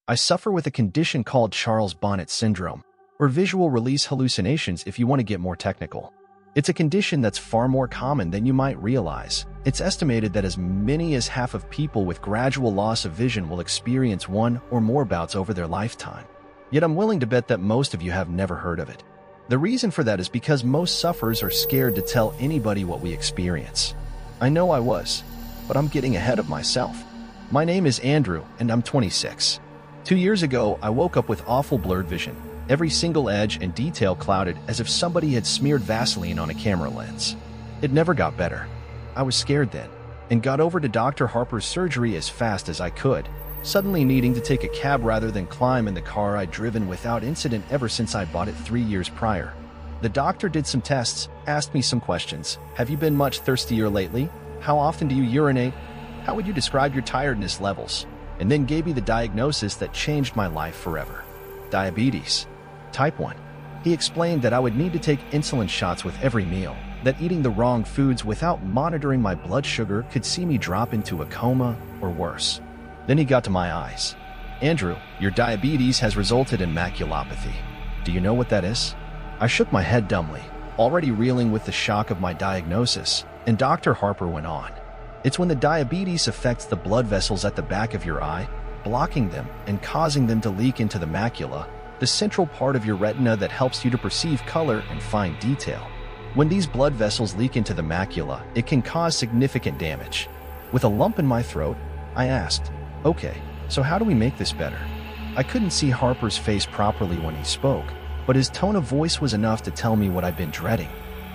I suffer with a condition called Charles Bonnet syndrome, or visual release hallucinations if you want to get more technical. It's a condition that's far more common than you might realize. It's estimated that as many as half of people with gradual loss of vision will experience one or more bouts over their lifetime. Yet I'm willing to bet that most of you have never heard of it. The reason for that is because most sufferers are scared to tell anybody what we experience. I know I was, but I'm getting ahead of myself. My name is Andrew, and I'm 26. 2 years ago, I woke up with awful blurred vision. Every single edge and detail clouded as if somebody had smeared Vaseline on a camera lens. It never got better. I was scared then, and got over to Dr. Harper's surgery as fast as I could, suddenly needing to take a cab rather than climb in the car I'd driven without incident ever since I bought it 3 years prior. The doctor did some tests, asked me some questions. Have you been much thirstier lately? How often do you urinate? How would you describe your tiredness levels? And then gave me the diagnosis that changed my life forever. Diabetes. Type 1. He explained that I would need to take insulin shots with every meal, that eating the wrong foods without monitoring my blood sugar could see me drop into a coma or worse. Then he got to my eyes. Andrew, your diabetes has resulted in maculopathy. Do you know what that is? I shook my head dumbly, already reeling with the shock of my diagnosis, and Dr. Harper went on. It's when the diabetes affects the blood vessels at the back of your eye, blocking them and causing them to leak into the macula, the central part of your retina that helps you to perceive color and fine detail. When these blood vessels leak into the macula, it can cause significant damage. With a lump in my throat, I asked, "Okay, so how do we make this better?" I couldn't see Harper's face properly when he spoke, but his tone of voice was enough to tell me what I'd been dreading.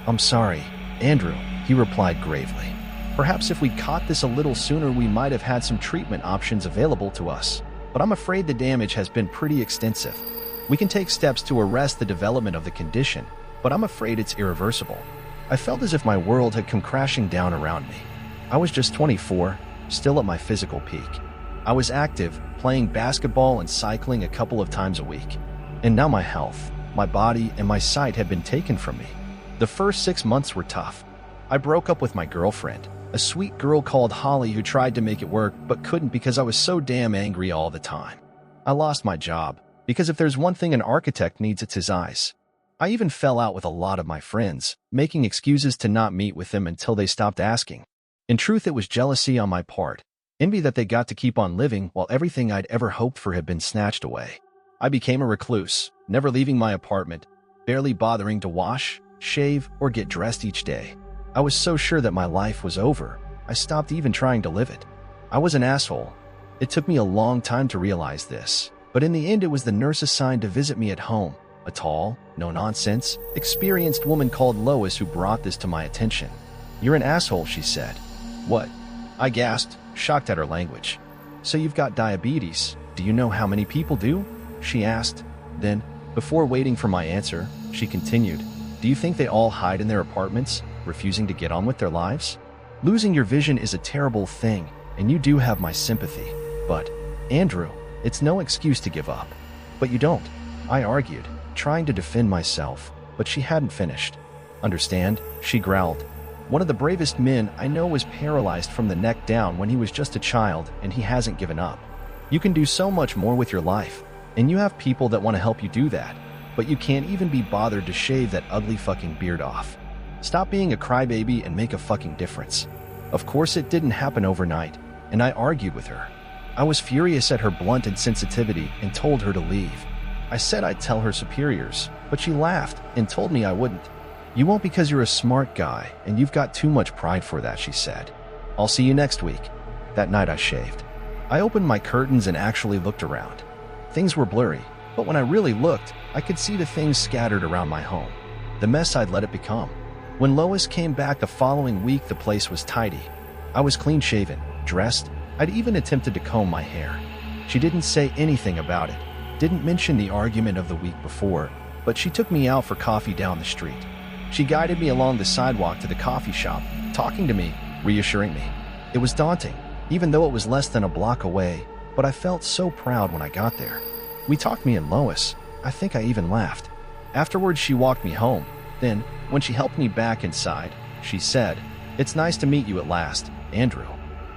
"I'm sorry, Andrew," he replied gravely. "Perhaps if we'd caught this a little sooner, we might have had some treatment options available to us, but I'm afraid the damage has been pretty extensive. We can take steps to arrest the development of the condition, but I'm afraid it's irreversible." I felt as if my world had come crashing down around me. I was just 24, still at my physical peak. I was active, playing basketball and cycling a couple of times a week. And now my health, my body, and my sight had been taken from me. The first 6 months were tough. I broke up with my girlfriend, a sweet girl called Holly who tried to make it work but couldn't because I was so damn angry all the time. I lost my job, because if there's one thing an architect needs, it's his eyes. I even fell out with a lot of my friends, making excuses to not meet with them until they stopped asking. In truth, it was jealousy on my part, envy that they got to keep on living while everything I'd ever hoped for had been snatched away. I became a recluse, never leaving my apartment, barely bothering to wash, shave, or get dressed each day. I was so sure that my life was over, I stopped even trying to live it. I was an asshole. It took me a long time to realize this, but in the end it was the nurse assigned to visit me at home, a tall, no-nonsense, experienced woman called Lois who brought this to my attention. "You're an asshole," she said. "What?" I gasped, shocked at her language. "So you've got diabetes. Do you know how many people do?" she asked. Then, before waiting for my answer, she continued, "Do you think they all hide in their apartments, refusing to get on with their lives? Losing your vision is a terrible thing, and you do have my sympathy. But, Andrew, it's no excuse to give up." "But you don't," I argued, trying to defend myself, but she hadn't finished. "Understand?" she growled. "One of the bravest men I know was paralyzed from the neck down when he was just a child, and he hasn't given up. You can do so much more with your life, and you have people that want to help you do that, but you can't even be bothered to shave that ugly fucking beard off. Stop being a crybaby and make a fucking difference." Of course, it didn't happen overnight, and I argued with her. I was furious at her blunt insensitivity and told her to leave. I said I'd tell her superiors, but she laughed and told me I wouldn't. "You won't because you're a smart guy, and you've got too much pride for that," she said. "I'll see you next week." That night I shaved. I opened my curtains and actually looked around. Things were blurry, but when I really looked, I could see the things scattered around my home, the mess I'd let it become. When Lois came back the following week, the place was tidy. I was clean-shaven, dressed. I'd even attempted to comb my hair. She didn't say anything about it, didn't mention the argument of the week before, but she took me out for coffee down the street. She guided me along the sidewalk to the coffee shop, talking to me, reassuring me. It was daunting, even though it was less than a block away, but I felt so proud when I got there. We talked, me and Lois. I think I even laughed. Afterwards, she walked me home. Then, when she helped me back inside, she said, "It's nice to meet you at last, Andrew."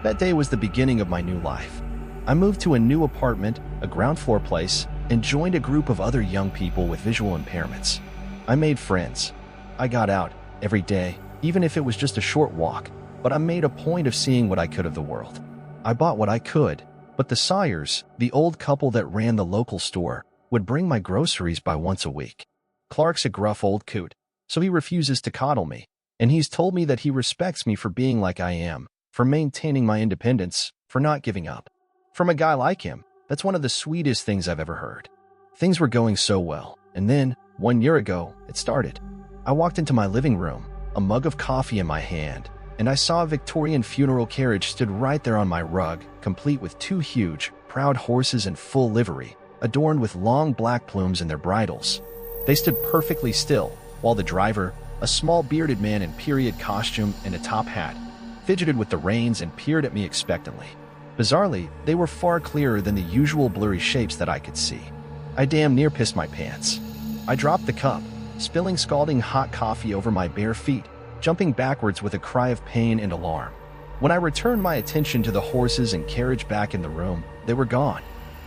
That day was the beginning of my new life. I moved to a new apartment, a ground floor place, and joined a group of other young people with visual impairments. I made friends. I got out every day, even if it was just a short walk, but I made a point of seeing what I could of the world. I bought what I could, but the Sawyers, the old couple that ran the local store, would bring my groceries by once a week. Clark's a gruff old coot, so he refuses to coddle me, and he's told me that he respects me for being like I am, for maintaining my independence, for not giving up. From a guy like him, that's one of the sweetest things I've ever heard. Things were going so well, and then, 1 year ago, it started. I walked into my living room, a mug of coffee in my hand, and I saw a Victorian funeral carriage stood right there on my rug, complete with 2 huge, proud horses in full livery, adorned with long black plumes in their bridles. They stood perfectly still, while the driver, a small bearded man in period costume and a top hat, fidgeted with the reins and peered at me expectantly. Bizarrely, they were far clearer than the usual blurry shapes that I could see. I damn near pissed my pants. I dropped the cup, spilling scalding hot coffee over my bare feet, jumping backwards with a cry of pain and alarm. When I returned my attention to the horses and carriage back in the room, they were gone.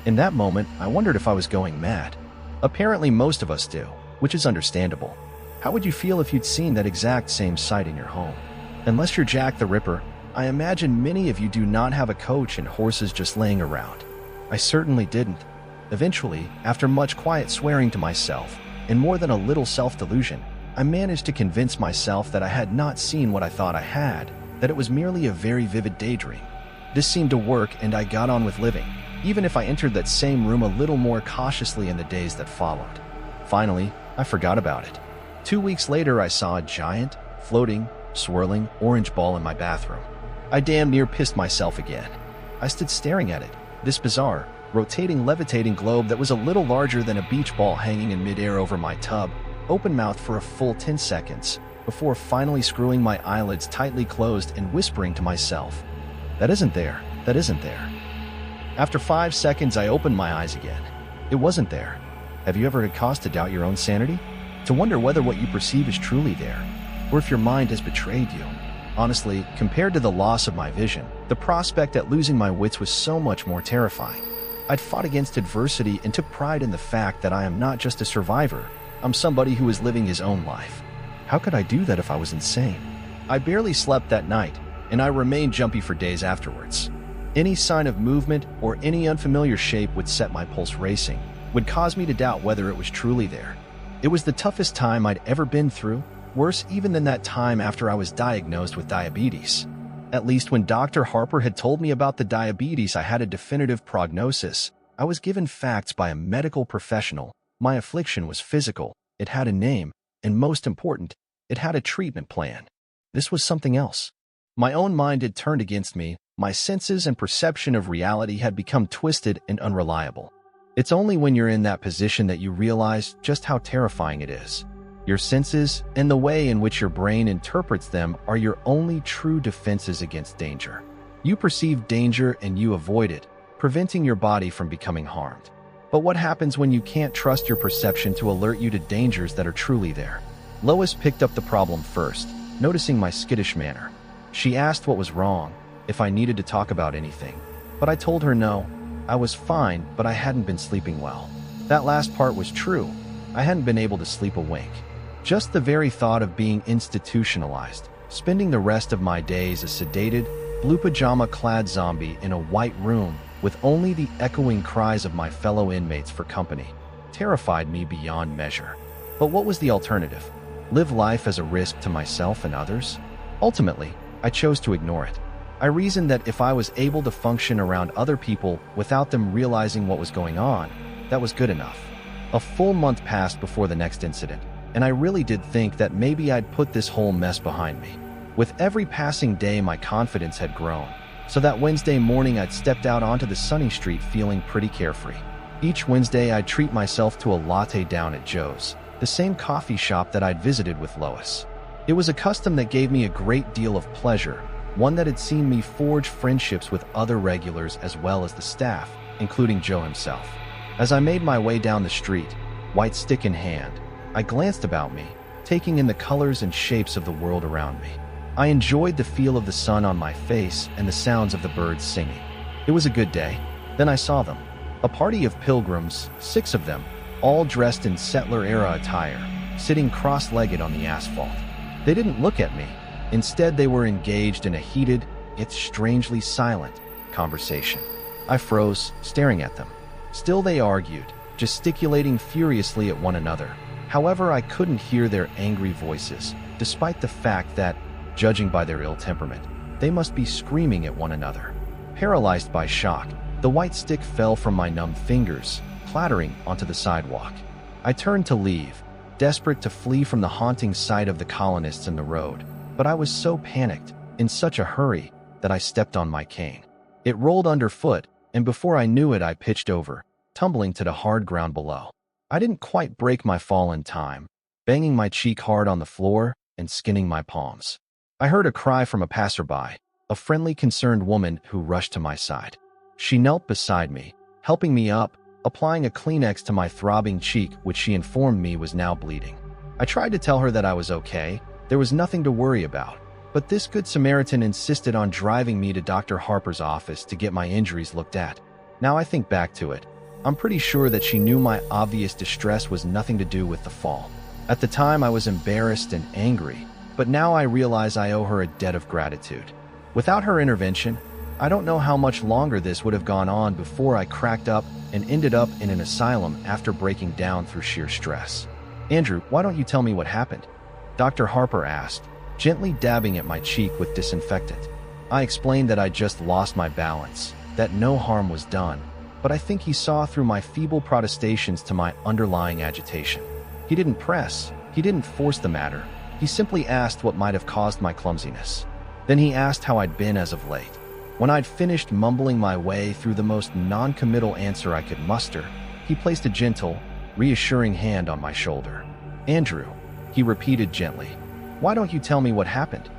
In that moment, I wondered if I was going mad. Apparently most of us do, which is understandable. How would you feel if you'd seen that exact same sight in your home? Unless you're Jack the Ripper, I imagine many of you do not have a coach and horses just laying around. I certainly didn't. Eventually, after much quiet swearing to myself, and more than a little self-delusion, I managed to convince myself that I had not seen what I thought I had, that it was merely a very vivid daydream. This seemed to work, and I got on with living, even if I entered that same room a little more cautiously in the days that followed. Finally, I forgot about it. 2 weeks later, I saw a giant, floating, swirling orange ball in my bathroom. I damn near pissed myself again. I stood staring at it, this bizarre, rotating, levitating globe that was a little larger than a beach ball hanging in midair over my tub, open-mouthed for a full 10 seconds, before finally screwing my eyelids tightly closed and whispering to myself, "That isn't there, that isn't there." After 5 seconds, I opened my eyes again. It wasn't there. Have you ever had cause to doubt your own sanity? To wonder whether what you perceive is truly there, or if your mind has betrayed you? Honestly, compared to the loss of my vision, the prospect at losing my wits was so much more terrifying. I'd fought against adversity and took pride in the fact that I am not just a survivor, I'm somebody who is living his own life. How could I do that if I was insane? I barely slept that night, and I remained jumpy for days afterwards. Any sign of movement or any unfamiliar shape would set my pulse racing, would cause me to doubt whether it was truly there. It was the toughest time I'd ever been through, worse even than that time after I was diagnosed with diabetes. At least when Dr. Harper had told me about the diabetes, I had a definitive prognosis. I was given facts by a medical professional. My affliction was physical, it had a name, and most important, it had a treatment plan. This was something else. My own mind had turned against me, my senses and perception of reality had become twisted and unreliable. It's only when you're in that position that you realize just how terrifying it is. Your senses and the way in which your brain interprets them are your only true defenses against danger. You perceive danger and you avoid it, preventing your body from becoming harmed. But what happens when you can't trust your perception to alert you to dangers that are truly there? Lois picked up the problem first, noticing my skittish manner. She asked what was wrong, if I needed to talk about anything. But I told her no, I was fine, but I hadn't been sleeping well. That last part was true. I hadn't been able to sleep a wink. Just the very thought of being institutionalized, spending the rest of my days a sedated, blue pajama-clad zombie in a white room with only the echoing cries of my fellow inmates for company, terrified me beyond measure. But what was the alternative? Live life as a risk to myself and others? Ultimately, I chose to ignore it. I reasoned that if I was able to function around other people without them realizing what was going on, that was good enough. A full month passed before the next incident, and I really did think that maybe I'd put this whole mess behind me. With every passing day, my confidence had grown, so that Wednesday morning I'd stepped out onto the sunny street feeling pretty carefree. Each Wednesday I'd treat myself to a latte down at Joe's, the same coffee shop that I'd visited with Lois. It was a custom that gave me a great deal of pleasure, one that had seen me forge friendships with other regulars as well as the staff, including Joe himself. As I made my way down the street, white stick in hand, I glanced about me, taking in the colors and shapes of the world around me. I enjoyed the feel of the sun on my face and the sounds of the birds singing. It was a good day. Then I saw them. A party of pilgrims, 6 of them, all dressed in settler-era attire, sitting cross-legged on the asphalt. They didn't look at me. Instead, they were engaged in a heated, yet strangely silent, conversation. I froze, staring at them. Still they argued, gesticulating furiously at one another. However, I couldn't hear their angry voices, despite the fact that, judging by their ill temperament, they must be screaming at one another. Paralyzed by shock, the white stick fell from my numb fingers, clattering onto the sidewalk. I turned to leave, desperate to flee from the haunting sight of the colonists in the road, but I was so panicked, in such a hurry, that I stepped on my cane. It rolled underfoot, and before I knew it, I pitched over, tumbling to the hard ground below. I didn't quite break my fall in time, banging my cheek hard on the floor and skinning my palms. I heard a cry from a passerby, a friendly, concerned woman who rushed to my side. She knelt beside me, helping me up, applying a Kleenex to my throbbing cheek, which she informed me was now bleeding. I tried to tell her that I was okay, there was nothing to worry about, but this good Samaritan insisted on driving me to Dr. Harper's office to get my injuries looked at. Now I think back to it, I'm pretty sure that she knew my obvious distress was nothing to do with the fall. At the time, I was embarrassed and angry, but now I realize I owe her a debt of gratitude. Without her intervention, I don't know how much longer this would have gone on before I cracked up and ended up in an asylum after breaking down through sheer stress. Andrew, why don't you tell me what happened? Dr. Harper asked, gently dabbing at my cheek with disinfectant. I explained that I just lost my balance, that no harm was done, but I think he saw through my feeble protestations to my underlying agitation. He didn't press, he didn't force the matter, he simply asked what might have caused my clumsiness. Then he asked how I'd been as of late. When I'd finished mumbling my way through the most non-committal answer I could muster, he placed a gentle, reassuring hand on my shoulder. Andrew, he repeated gently, why don't you tell me what happened?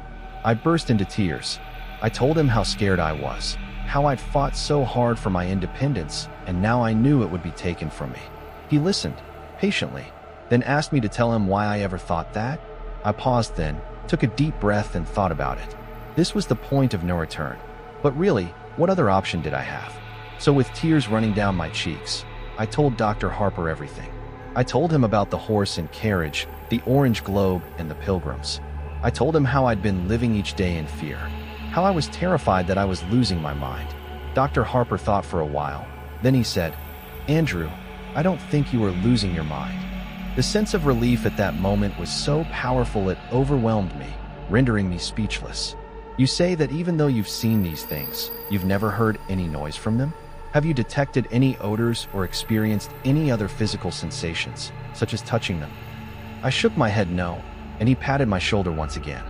I burst into tears. I told him how scared I was, how I'd fought so hard for my independence, and now I knew it would be taken from me. He listened, patiently, then asked me to tell him why I ever thought that. I paused then, took a deep breath and thought about it. This was the point of no return. But really, what other option did I have? So with tears running down my cheeks, I told Dr. Harper everything. I told him about the horse and carriage, the orange globe, and the pilgrims. I told him how I'd been living each day in fear, how I was terrified that I was losing my mind. Dr. Harper thought for a while. Then he said, Andrew, I don't think you are losing your mind. The sense of relief at that moment was so powerful it overwhelmed me, rendering me speechless. You say that even though you've seen these things, you've never heard any noise from them? Have you detected any odors or experienced any other physical sensations, such as touching them? I shook my head no, and he patted my shoulder once again.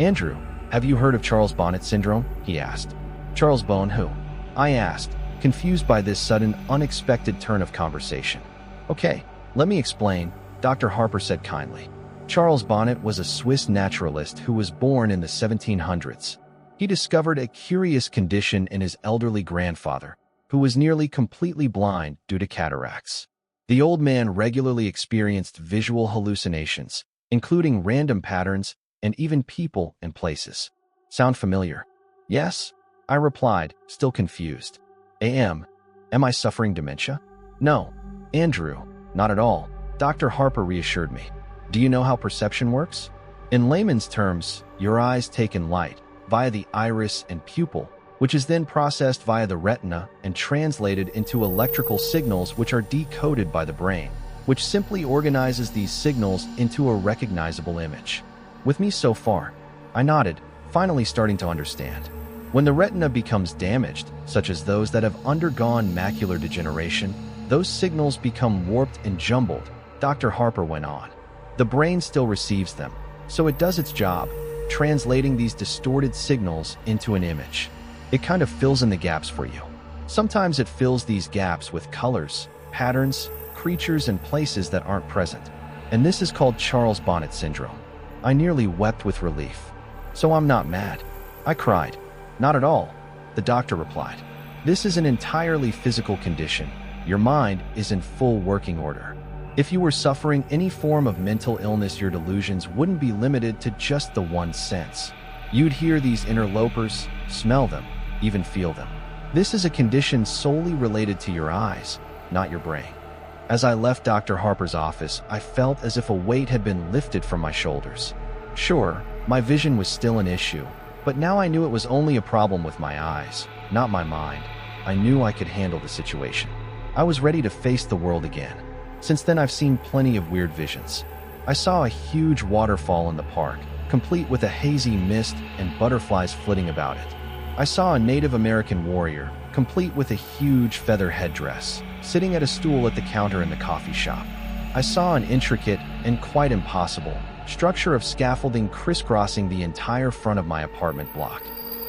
Andrew, have you heard of Charles Bonnet syndrome? He asked. Charles Bone who? I asked, confused by this sudden, unexpected turn of conversation. Okay, let me explain, Dr. Harper said kindly. Charles Bonnet was a Swiss naturalist who was born in the 1700s. He discovered a curious condition in his elderly grandfather, who was nearly completely blind due to cataracts. The old man regularly experienced visual hallucinations, including random patterns and even people and places. Sound familiar? Yes, I replied, still confused. Am I suffering dementia? No, Andrew, not at all, Dr. Harper reassured me. Do you know how perception works? In layman's terms, your eyes take in light via the iris and pupil, which is then processed via the retina and translated into electrical signals which are decoded by the brain, which simply organizes these signals into a recognizable image. With me so far? I nodded, finally starting to understand. When the retina becomes damaged, such as those that have undergone macular degeneration, those signals become warped and jumbled, Dr. Harper went on. The brain still receives them, so it does its job, translating these distorted signals into an image. It kind of fills in the gaps for you. Sometimes it fills these gaps with colors, patterns, creatures, and places that aren't present. And this is called Charles Bonnet syndrome. I nearly wept with relief. So I'm not mad. I cried. Not at all, the doctor replied. This is an entirely physical condition. Your mind is in full working order. If you were suffering any form of mental illness, your delusions wouldn't be limited to just the one sense. You'd hear these interlopers, smell them, even feel them. This is a condition solely related to your eyes, not your brain. As I left Dr. Harper's office, I felt as if a weight had been lifted from my shoulders. Sure, my vision was still an issue, but now I knew it was only a problem with my eyes, not my mind. I knew I could handle the situation. I was ready to face the world again. Since then, I've seen plenty of weird visions. I saw a huge waterfall in the park, complete with a hazy mist and butterflies flitting about it. I saw a Native American warrior, complete with a huge feather headdress, sitting at a stool at the counter in the coffee shop. I saw an intricate, and quite impossible, structure of scaffolding crisscrossing the entire front of my apartment block.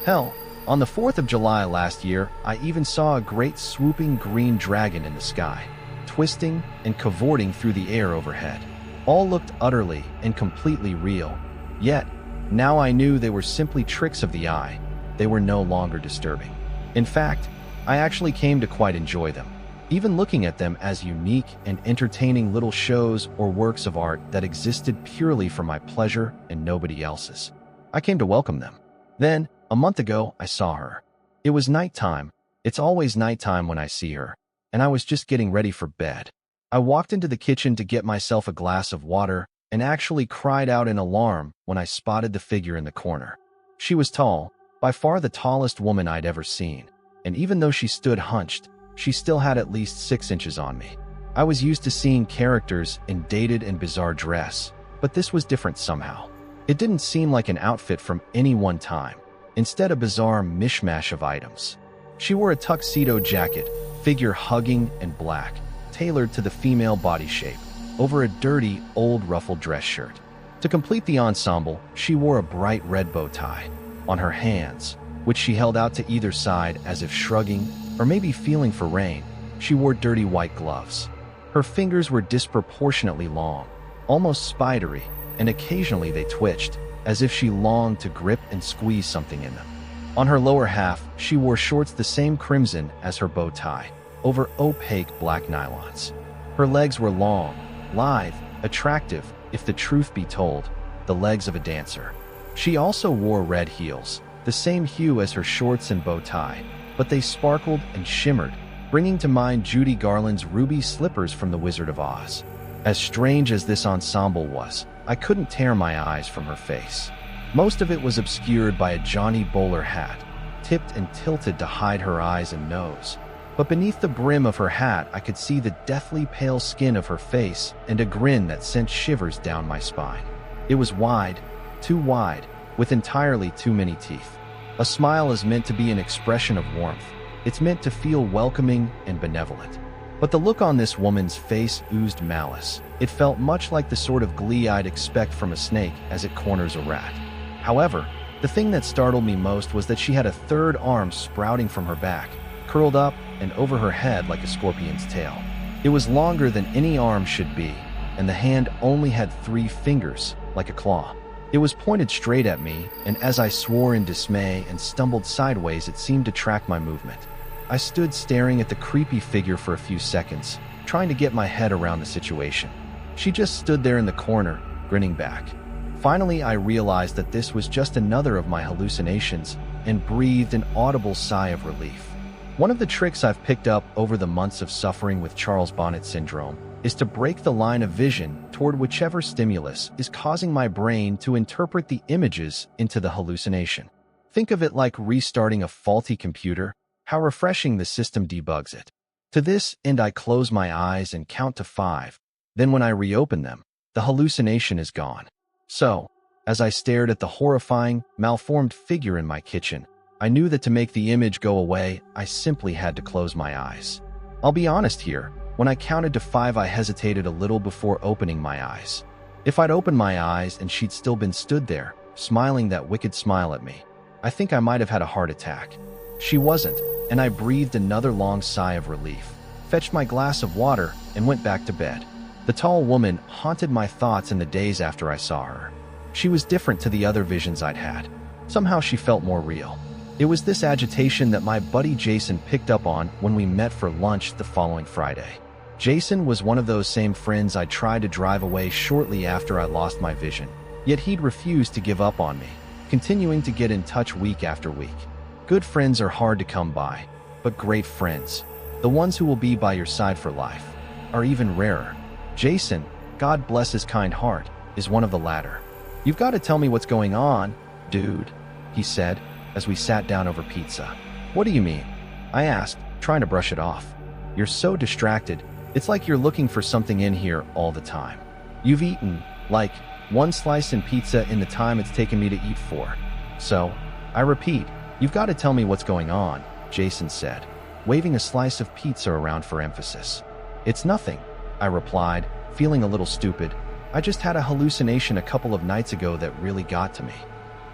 Hell, on the 4th of July last year, I even saw a great swooping green dragon in the sky, twisting and cavorting through the air overhead. All looked utterly and completely real. Yet, now I knew they were simply tricks of the eye. They were no longer disturbing. In fact, I actually came to quite enjoy them, even looking at them as unique and entertaining little shows or works of art that existed purely for my pleasure and nobody else's. I came to welcome them. Then, a month ago, I saw her. It was nighttime. It's always nighttime when I see her, and I was just getting ready for bed. I walked into the kitchen to get myself a glass of water and actually cried out in alarm when I spotted the figure in the corner. She was tall, by far the tallest woman I'd ever seen, and even though she stood hunched, she still had at least 6 inches on me. I was used to seeing characters in dated and bizarre dress, but this was different somehow. It didn't seem like an outfit from any one time, instead a bizarre mishmash of items. She wore a tuxedo jacket, figure hugging and black, tailored to the female body shape, over a dirty, old ruffled dress shirt. To complete the ensemble, she wore a bright red bow tie. On her hands, which she held out to either side as if shrugging or maybe feeling for rain, she wore dirty white gloves. Her fingers were disproportionately long, almost spidery, and occasionally they twitched, as if she longed to grip and squeeze something in them. On her lower half, she wore shorts the same crimson as her bow tie, over opaque black nylons. Her legs were long, lithe, attractive, if the truth be told, the legs of a dancer. She also wore red heels, the same hue as her shorts and bow tie, but they sparkled and shimmered, bringing to mind Judy Garland's ruby slippers from The Wizard of Oz. As strange as this ensemble was, I couldn't tear my eyes from her face. Most of it was obscured by a Johnny Bowler hat, tipped and tilted to hide her eyes and nose. But beneath the brim of her hat, I could see the deathly pale skin of her face and a grin that sent shivers down my spine. It was wide, too wide, with entirely too many teeth. A smile is meant to be an expression of warmth. It's meant to feel welcoming and benevolent. But the look on this woman's face oozed malice. It felt much like the sort of glee I'd expect from a snake as it corners a rat. However, the thing that startled me most was that she had a third arm sprouting from her back, curled up and over her head like a scorpion's tail. It was longer than any arm should be, and the hand only had 3 fingers, like a claw. It was pointed straight at me, and as I swore in dismay and stumbled sideways, it seemed to track my movement. I stood staring at the creepy figure for a few seconds, trying to get my head around the situation. She just stood there in the corner, grinning back. Finally, I realized that this was just another of my hallucinations and breathed an audible sigh of relief. One of the tricks I've picked up over the months of suffering with Charles Bonnet syndrome is to break the line of vision toward whichever stimulus is causing my brain to interpret the images into the hallucination. Think of it like restarting a faulty computer, how refreshing the system debugs it. To this end, I close my eyes and count to 5. Then when I reopen them, the hallucination is gone. So, as I stared at the horrifying, malformed figure in my kitchen, I knew that to make the image go away, I simply had to close my eyes. I'll be honest here, when I counted to 5, I hesitated a little before opening my eyes. If I'd opened my eyes and she'd still been stood there, smiling that wicked smile at me, I think I might have had a heart attack. She wasn't, and I breathed another long sigh of relief, fetched my glass of water, and went back to bed. The tall woman haunted my thoughts in the days after I saw her. She was different to the other visions I'd had. Somehow she felt more real. It was this agitation that my buddy Jason picked up on when we met for lunch the following Friday. Jason was one of those same friends I tried to drive away shortly after I lost my vision, yet he'd refused to give up on me, continuing to get in touch week after week. Good friends are hard to come by. but great friends, the ones who will be by your side for life, are even rarer. Jason, God bless his kind heart, is one of the latter. "You've got to tell me what's going on, dude," he said, as we sat down over pizza. "What do you mean?" I asked, trying to brush it off. "You're so distracted. It's like you're looking for something in here all the time. You've eaten, like, one slice in pizza in the time it's taken me to eat 4. So, I repeat, you've got to tell me what's going on," Jason said, waving a slice of pizza around for emphasis. "It's nothing," I replied, feeling a little stupid. "I just had a hallucination a couple of nights ago that really got to me."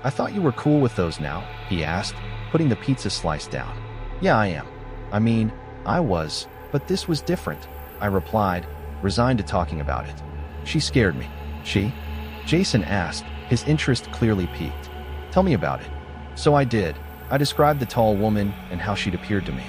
"I thought you were cool with those now," he asked, putting the pizza slice down. "Yeah, I am. I mean, I was, but this was different," I replied, resigned to talking about it. "She scared me." "She?" Jason asked, his interest clearly piqued. "Tell me about it." So I did. I described the tall woman and how she'd appeared to me.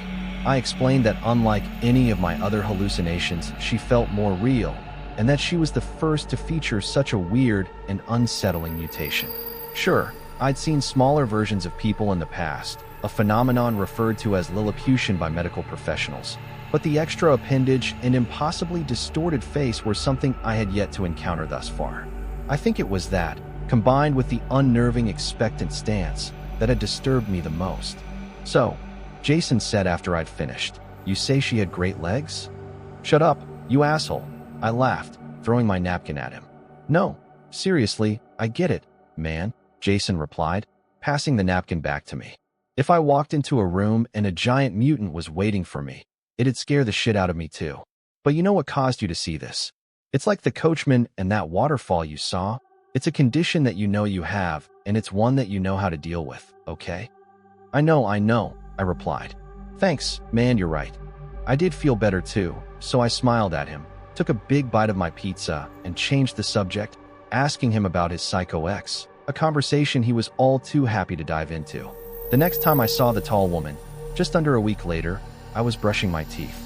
I explained that unlike any of my other hallucinations, she felt more real, and that she was the first to feature such a weird and unsettling mutation. Sure, I'd seen smaller versions of people in the past, a phenomenon referred to as Lilliputian by medical professionals, but the extra appendage and impossibly distorted face were something I had yet to encounter thus far. I think it was that, combined with the unnerving expectant stance, that had disturbed me the most. "So," Jason said after I'd finished, "you say she had great legs?" "Shut up, you asshole," I laughed, throwing my napkin at him. "No, seriously, I get it, man," Jason replied, passing the napkin back to me. "If I walked into a room and a giant mutant was waiting for me, it'd scare the shit out of me too. But you know what caused you to see this? It's like the coachman and that waterfall you saw. It's a condition that you know you have, and it's one that you know how to deal with, okay?" I know, I replied. "Thanks, man, you're right." I did feel better too, so I smiled at him, took a big bite of my pizza, and changed the subject, asking him about his psycho ex, a conversation he was all too happy to dive into. The next time I saw the tall woman, just under a week later, I was brushing my teeth.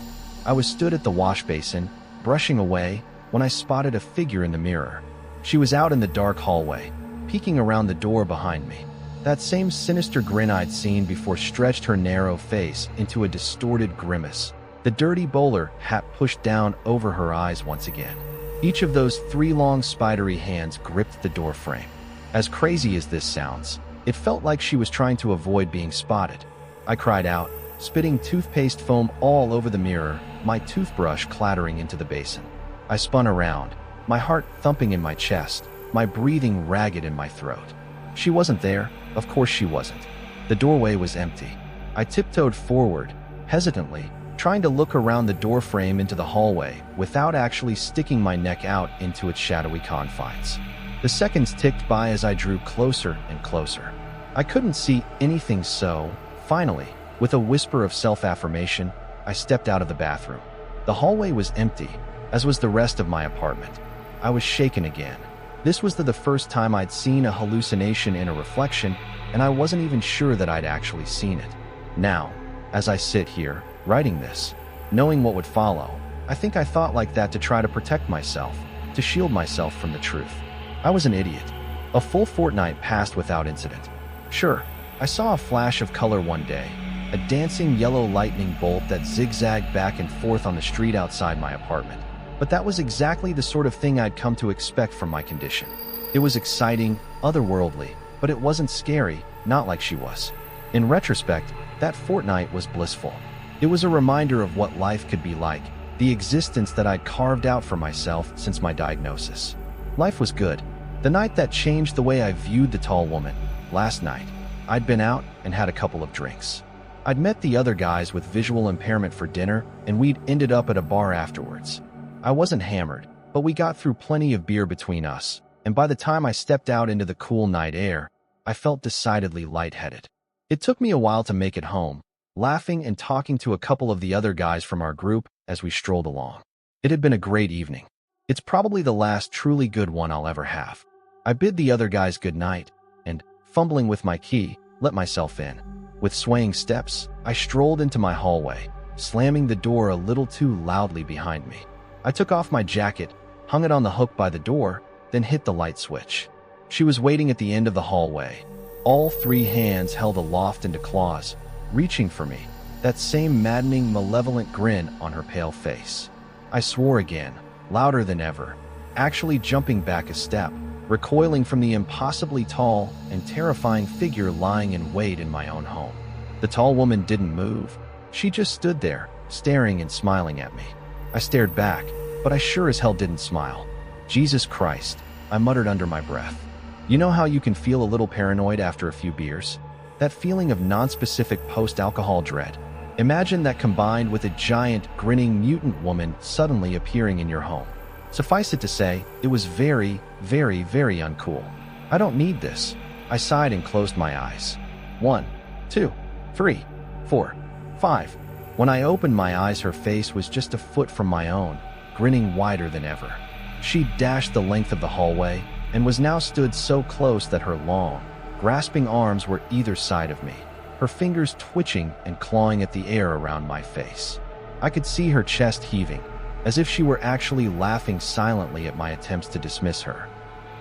I was stood at the wash basin, brushing away, when I spotted a figure in the mirror. She was out in the dark hallway, peeking around the door behind me. That same sinister grin I'd seen before stretched her narrow face into a distorted grimace, the dirty bowler hat pushed down over her eyes once again. Each of those 3 long spidery hands gripped the door frame. As crazy as this sounds, it felt like she was trying to avoid being spotted. I cried out, spitting toothpaste foam all over the mirror, my toothbrush clattering into the basin. I spun around, my heart thumping in my chest, my breathing ragged in my throat. She wasn't there. Of course she wasn't. The doorway was empty. I tiptoed forward, hesitantly, trying to look around the doorframe into the hallway without actually sticking my neck out into its shadowy confines. The seconds ticked by as I drew closer and closer. I couldn't see anything, so, finally, with a whisper of self-affirmation, I stepped out of the bathroom. The hallway was empty, as was the rest of my apartment. I was shaken again. This was the first time I'd seen a hallucination in a reflection, and I wasn't even sure that I'd actually seen it. Now, as I sit here, writing this, knowing what would follow, I think I thought like that to try to protect myself, to shield myself from the truth. I was an idiot. A full fortnight passed without incident. Sure, I saw a flash of color one day, a dancing yellow lightning bolt that zigzagged back and forth on the street outside my apartment. But that was exactly the sort of thing I'd come to expect from my condition. It was exciting, otherworldly, but it wasn't scary, not like she was. In retrospect, that fortnight was blissful. It was a reminder of what life could be like, the existence that I'd carved out for myself since my diagnosis. Life was good. The night that changed the way I viewed the tall woman, last night, I'd been out and had a couple of drinks. I'd met the other guys with visual impairment for dinner, and we'd ended up at a bar afterwards. I wasn't hammered, but we got through plenty of beer between us, and by the time I stepped out into the cool night air, I felt decidedly lightheaded. It took me a while to make it home, laughing and talking to a couple of the other guys from our group as we strolled along. It had been a great evening. It's probably the last truly good one I'll ever have. I bid the other guys good night, and, fumbling with my key, let myself in. With swaying steps, I strolled into my hallway, slamming the door a little too loudly behind me. I took off my jacket, hung it on the hook by the door, then hit the light switch. She was waiting at the end of the hallway, all 3 hands held aloft into claws, reaching for me, that same maddening, malevolent grin on her pale face. I swore again, louder than ever, actually jumping back a step, recoiling from the impossibly tall and terrifying figure lying in wait in my own home. The tall woman didn't move. She just stood there, staring and smiling at me. I stared back, but I sure as hell didn't smile. Jesus Christ, I muttered under my breath. You know how you can feel a little paranoid after a few beers? That feeling of nonspecific post-alcohol dread. Imagine that combined with a giant, grinning mutant woman suddenly appearing in your home. Suffice it to say, it was very, very, very uncool. I don't need this. I sighed and closed my eyes. 1, 2, 3, 4, 5. When I opened my eyes, her face was just a foot from my own, grinning wider than ever. She dashed the length of the hallway and was now stood so close that her long, grasping arms were either side of me, her fingers twitching and clawing at the air around my face. I could see her chest heaving, as if she were actually laughing silently at my attempts to dismiss her.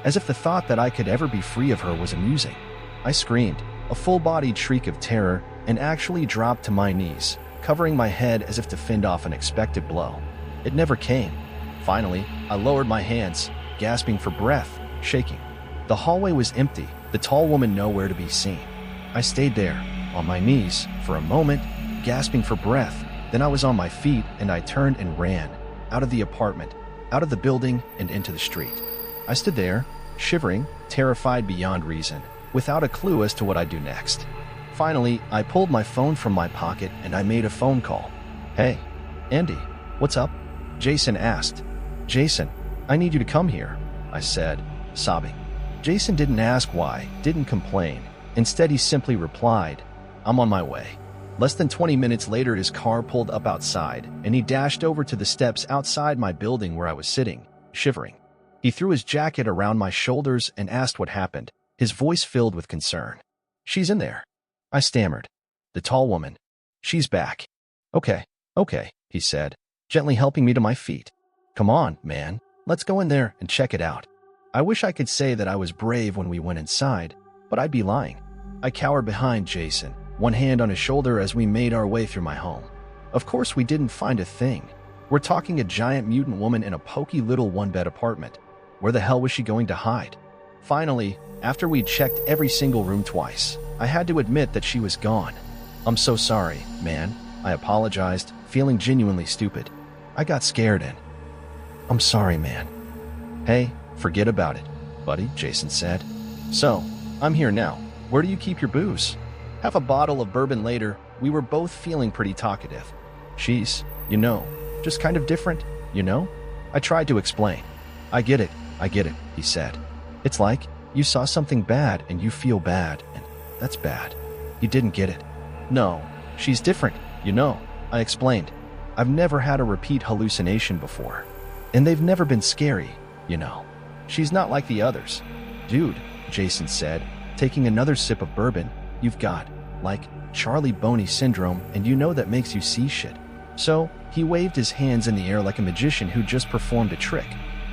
As if the thought that I could ever be free of her was amusing. I screamed, a full-bodied shriek of terror, and actually dropped to my knees, covering my head as if to fend off an expected blow. It never came. Finally, I lowered my hands, gasping for breath, shaking. The hallway was empty, the tall woman nowhere to be seen. I stayed there, on my knees, for a moment, gasping for breath. Then I was on my feet and I turned and ran, out of the apartment, out of the building, and into the street. I stood there, shivering, terrified beyond reason, without a clue as to what I'd do next. Finally, I pulled my phone from my pocket and I made a phone call. Hey, Andy, what's up? Jason asked. Jason, I need you to come here, I said, sobbing. Jason didn't ask why, didn't complain. Instead, he simply replied, I'm on my way. Less than 20 minutes later, his car pulled up outside, and he dashed over to the steps outside my building where I was sitting, shivering. He threw his jacket around my shoulders and asked what happened, his voice filled with concern. She's in there, I stammered. The tall woman. She's back. Okay, he said, gently helping me to my feet. Come on, man, let's go in there and check it out. I wish I could say that I was brave when we went inside, but I'd be lying. I cowered behind Jason, one hand on his shoulder as we made our way through my home. Of course, we didn't find a thing. We're talking a giant mutant woman in a poky little one-bed apartment. Where the hell was she going to hide? Finally, after we'd checked every single room twice, I had to admit that she was gone. I'm so sorry, man, I apologized, feeling genuinely stupid. I got scared and... I'm sorry, man. Hey, forget about it, buddy, Jason said. So, I'm here now. Where do you keep your booze? Half a bottle of bourbon later, we were both feeling pretty talkative. She's, just kind of different, I tried to explain. I get it, he said. It's like, you saw something bad and you feel bad, and that's bad. He didn't get it. No, she's different, I explained. I've never had a repeat hallucination before. And they've never been scary, She's not like the others. Dude, Jason said, taking another sip of bourbon, you've got, Charlie Boney syndrome, and that makes you see shit. So, he waved his hands in the air like a magician who just performed a trick.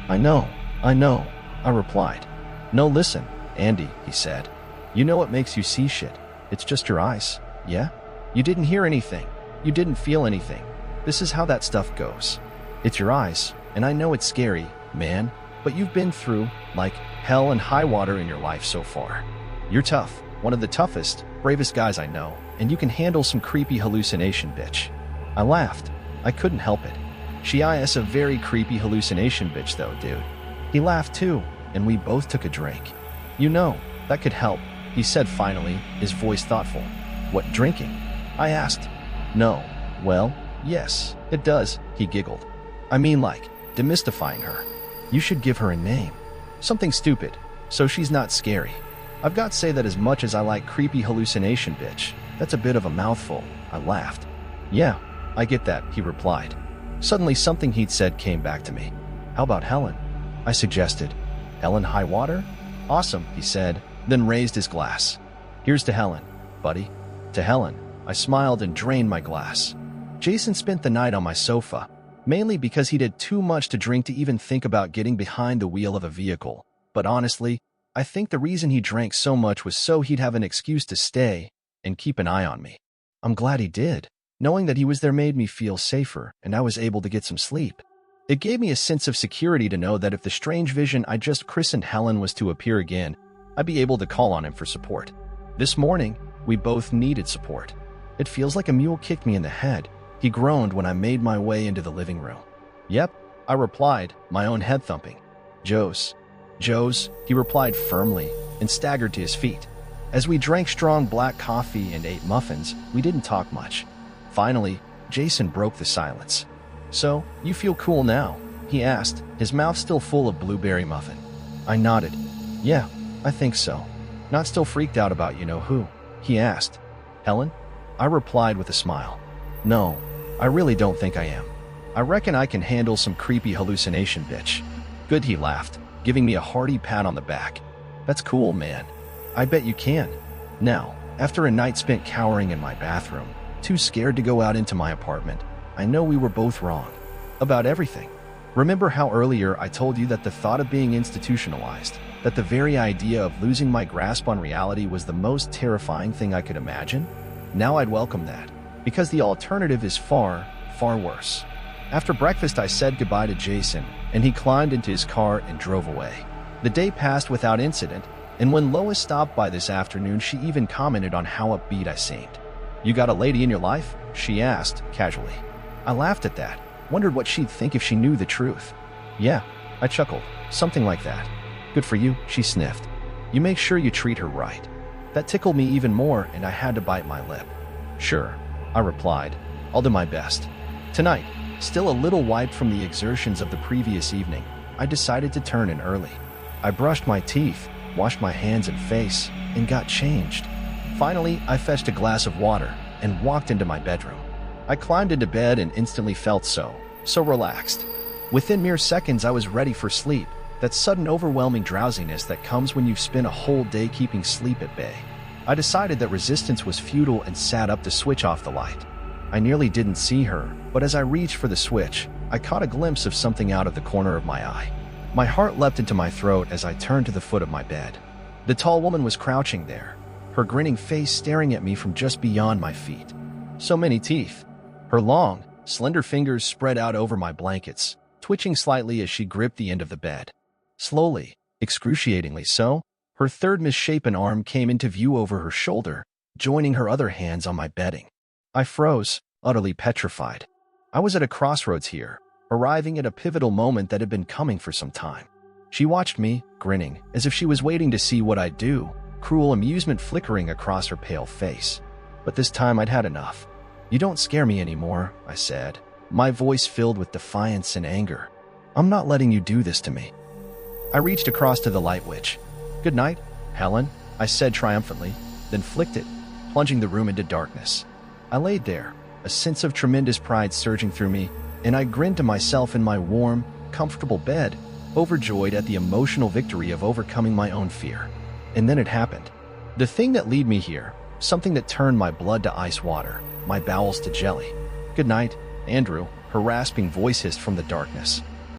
I know, I replied. No, listen, Andy, he said. You know what makes you see shit? It's just your eyes, yeah? You didn't hear anything. You didn't feel anything. This is how that stuff goes. It's your eyes, and I know it's scary, man, but you've been through, hell and high water in your life so far. You're tough, one of the toughest, bravest guys I know, and you can handle some creepy hallucination, bitch. I laughed. I couldn't help it. She is a very creepy hallucination bitch though, dude. He laughed too, and we both took a drink. That could help, he said finally, his voice thoughtful. What, drinking? I asked. No. Well, yes, it does, he giggled. I mean demystifying her. You should give her a name. Something stupid, so she's not scary. I've got to say that as much as I like creepy hallucination bitch, that's a bit of a mouthful, I laughed. Yeah, I get that, he replied. Suddenly something he'd said came back to me. How about Helen? I suggested. Helen Highwater? Awesome, he said, then raised his glass. Here's to Helen, buddy. To Helen, I smiled and drained my glass. Jason spent the night on my sofa, mainly because he did too much to drink to even think about getting behind the wheel of a vehicle. But honestly, I think the reason he drank so much was so he'd have an excuse to stay and keep an eye on me. I'm glad he did. Knowing that he was there made me feel safer, and I was able to get some sleep. It gave me a sense of security to know that if the strange vision I just christened Helen was to appear again, I'd be able to call on him for support. This morning, we both needed support. It feels like a mule kicked me in the head, he groaned when I made my way into the living room. Yep, I replied, my own head thumping. Joe's, he replied firmly and staggered to his feet. As we drank strong black coffee and ate muffins, we didn't talk much. Finally, Jason broke the silence. So, you feel cool now? He asked, his mouth still full of blueberry muffin. I nodded. Yeah, I think so. Not still freaked out about you-know-who? He asked. Helen? I replied with a smile. No, I really don't think I am. I reckon I can handle some creepy hallucination, bitch. Good, he laughed, giving me a hearty pat on the back. That's cool, man. I bet you can. Now, after a night spent cowering in my bathroom, too scared to go out into my apartment, I know we were both wrong. About everything. Remember how earlier I told you that the thought of being institutionalized, that the very idea of losing my grasp on reality was the most terrifying thing I could imagine? Now I'd welcome that, because the alternative is far, far worse. After breakfast, I said goodbye to Jason, and he climbed into his car and drove away. The day passed without incident, and when Lois stopped by this afternoon, she even commented on how upbeat I seemed. You got a lady in your life? She asked, casually. I laughed at that, wondered what she'd think if she knew the truth. Yeah, I chuckled, something like that. Good for you, she sniffed. You make sure you treat her right. That tickled me even more, and I had to bite my lip. Sure, I replied. I'll do my best. Tonight, still a little wiped from the exertions of the previous evening, I decided to turn in early. I brushed my teeth, washed my hands and face, and got changed. Finally, I fetched a glass of water and walked into my bedroom. I climbed into bed and instantly felt so relaxed. Within mere seconds, I was ready for sleep, that sudden overwhelming drowsiness that comes when you've spent a whole day keeping sleep at bay. I decided that resistance was futile and sat up to switch off the light. I nearly didn't see her, but as I reached for the switch, I caught a glimpse of something out of the corner of my eye. My heart leapt into my throat as I turned to the foot of my bed. The tall woman was crouching there, her grinning face staring at me from just beyond my feet. So many teeth. Her long, slender fingers spread out over my blankets, twitching slightly as she gripped the end of the bed. Slowly, excruciatingly so, her third misshapen arm came into view over her shoulder, joining her other hands on my bedding. I froze, utterly petrified. I was at a crossroads here, arriving at a pivotal moment that had been coming for some time. She watched me, grinning, as if she was waiting to see what I'd do, cruel amusement flickering across her pale face. But this time I'd had enough. You don't scare me anymore, I said, my voice filled with defiance and anger. I'm not letting you do this to me. I reached across to the light witch. Good night, Helen, I said triumphantly, then flicked it, plunging the room into darkness. I laid there, a sense of tremendous pride surging through me, and I grinned to myself in my warm, comfortable bed, overjoyed at the emotional victory of overcoming my own fear. And then it happened. The thing that led me here, something that turned my blood to ice water, my bowels to jelly. Good night, Andrew, her rasping voice hissed from the darkness.